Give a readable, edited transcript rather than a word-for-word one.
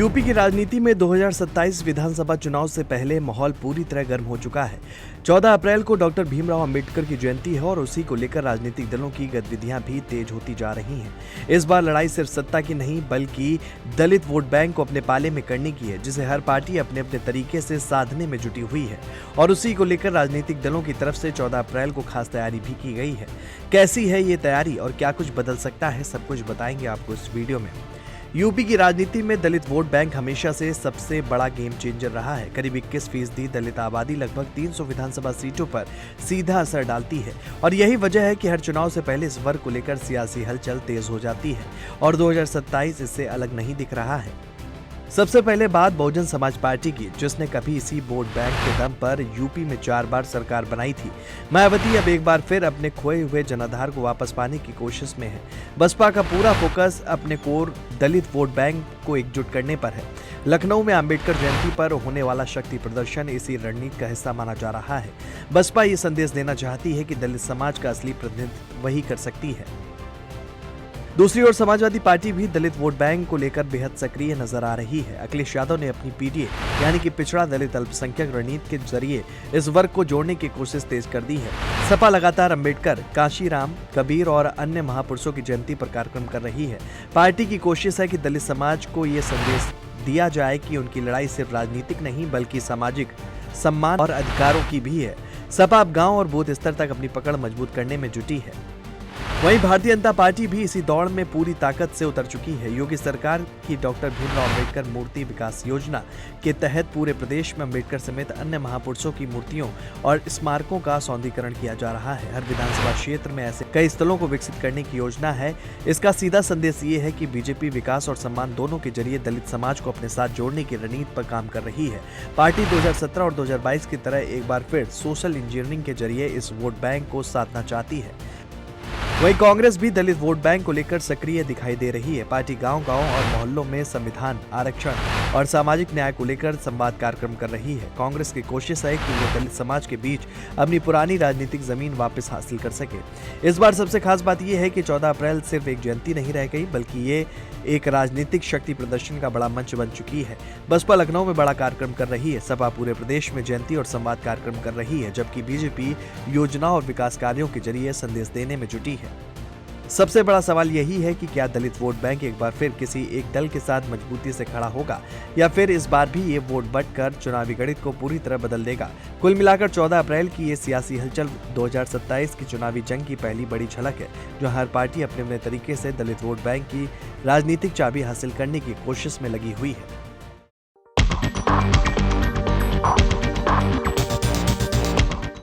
UP की राजनीति में 2027 विधानसभा चुनाव से पहले माहौल पूरी तरह गर्म हो चुका है। 14 अप्रैल को डॉक्टर भीमराव अंबेडकर की जयंती है और उसी को लेकर राजनीतिक दलों की गतिविधियां भी तेज होती जा रही हैं। इस बार लड़ाई सिर्फ सत्ता की नहीं बल्कि दलित वोट बैंक को अपने पाले में करने की है, जिसे हर पार्टी अपने अपने तरीके से साधने में जुटी हुई है और उसी को लेकर राजनीतिक दलों की तरफ से 14 अप्रैल को खास तैयारी भी की गई है। कैसी है ये तैयारी और क्या कुछ बदल सकता है, सब कुछ बताएंगे आपको इस वीडियो में। यूपी की राजनीति में दलित वोट बैंक हमेशा से सबसे बड़ा गेम चेंजर रहा है। करीब 21% दलित आबादी लगभग 300 विधानसभा सीटों पर सीधा असर डालती है और यही वजह है कि हर चुनाव से पहले इस वर्ग को लेकर सियासी हलचल तेज हो जाती है और 2027 इससे अलग नहीं दिख रहा है। सबसे पहले बात बहुजन समाज पार्टी की, जिसने कभी इसी वोट बैंक के दम पर यूपी में 4 बार सरकार बनाई थी। मायावती अब एक बार फिर अपने खोए हुए जनाधार को वापस पाने की कोशिश में है। बसपा का पूरा फोकस अपने कोर दलित वोट बैंक को एकजुट करने पर है। लखनऊ में अंबेडकर जयंती पर होने वाला शक्ति प्रदर्शन इसी रणनीति का हिस्सा माना जा रहा है। बसपा ये संदेश देना चाहती है कि दलित समाज का असली प्रतिनिधित्व वही कर सकती है। दूसरी ओर समाजवादी पार्टी भी दलित वोट बैंक को लेकर बेहद सक्रिय नजर आ रही है। अखिलेश यादव ने अपनी पीडीए यानी कि पिछड़ा दलित अल्पसंख्यक रणनीति के जरिए इस वर्ग को जोड़ने की कोशिश तेज कर दी है। सपा लगातार अंबेडकर, काशीराम, कबीर और अन्य महापुरुषों की जयंती पर कार्यक्रम कर रही है। पार्टी की कोशिश है कि दलित समाज को ये संदेश दिया जाए कि उनकी लड़ाई सिर्फ राजनीतिक नहीं बल्कि सामाजिक सम्मान और अधिकारों की भी है। सपा अब गाँव और बूथ स्तर तक अपनी पकड़ मजबूत करने में जुटी है। वहीं भारतीय जनता पार्टी भी इसी दौड़ में पूरी ताकत से उतर चुकी है। योगी सरकार की डॉक्टर भीमराव अंबेडकर मूर्ति विकास योजना के तहत पूरे प्रदेश में अंबेडकर समेत अन्य महापुरुषों की मूर्तियों और स्मारकों का सौंदर्यीकरण किया जा रहा है। हर विधानसभा क्षेत्र में ऐसे कई स्थलों को विकसित करने की योजना है। इसका सीधा संदेश ये है कि बीजेपी विकास और सम्मान दोनों के जरिए दलित समाज को अपने साथ जोड़ने की रणनीति पर काम कर रही है। पार्टी 2017 और 2022 की तरह एक बार फिर सोशल इंजीनियरिंग के जरिए इस वोट बैंक को साधना चाहती है। वहीं कांग्रेस भी दलित वोट बैंक को लेकर सक्रिय दिखाई दे रही है। पार्टी गांव-गांव और मोहल्लों में संविधान, आरक्षण और सामाजिक न्याय को लेकर संवाद कार्यक्रम कर रही है। कांग्रेस की कोशिश है कि वो दलित समाज के बीच अपनी पुरानी राजनीतिक जमीन वापस हासिल कर सके। इस बार सबसे खास बात यह है कि 14 अप्रैल सिर्फ एक जयंती नहीं रह गई बल्कि ये एक राजनीतिक शक्ति प्रदर्शन का बड़ा मंच बन चुकी है। बसपा लखनऊ में बड़ा कार्यक्रम कर रही है। सपा पूरे प्रदेश में जयंती और संवाद कार्यक्रम कर रही है, जबकि बीजेपी योजना और विकास कार्यों के जरिए संदेश देने में जुटी है। सबसे बड़ा सवाल यही है कि क्या दलित वोट बैंक एक बार फिर किसी एक दल के साथ मजबूती से खड़ा होगा या फिर इस बार भी ये वोट बंटकर चुनावी गणित को पूरी तरह बदल देगा। कुल मिलाकर 14 अप्रैल की ये सियासी हलचल 2027 की चुनावी जंग की पहली बड़ी झलक है, जो हर पार्टी अपने अपने तरीके से दलित वोट बैंक की राजनीतिक चाबी हासिल करने की कोशिश में लगी हुई है।